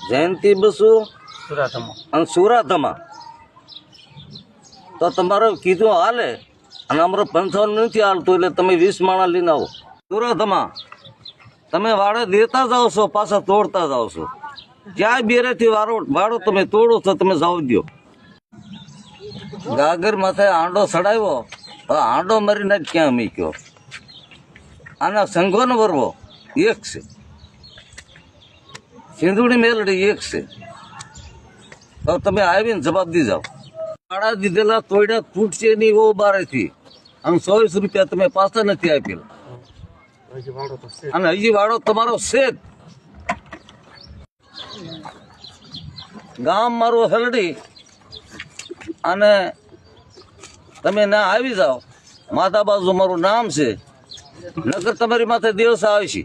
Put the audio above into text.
જયંતિ બસુ અને સુરાધમા તો તમારે કીધું હાલે અને અમારે 55 નથી હાલતું એટલે તમે 20 માણા લઈને આવો. સુરાધમા તમે વાડે દેતા જાઓ છો, પાછા તોડતા જાઓ છો. ક્યાંય બેરેથી વાડો તમે તોડો છો, તમે જાવ દો. ગાગર માથે આંડો ચડાવ્યો, આંડો મરીને જ ક્યાં મૂક્યો. આના સંઘોનો વરવો એક છે, સિંધુડી મેલડી એક છે. તો તમે આવીને જવાબ દી જાઓ. ભાડા દીધેલા તોડ્યા તૂટશે નહીં ઓ બારેથી, અને 120 રૂપિયા તમે પાછા નથી આપેલા. અને હજી વાળો તમારો છે જ. ગામ મારું હલડી અને તમે ના આવી જાઓ. માતા બાજુ મારું નામ છે, નગર તમારી માથે દિવસ આવે છે.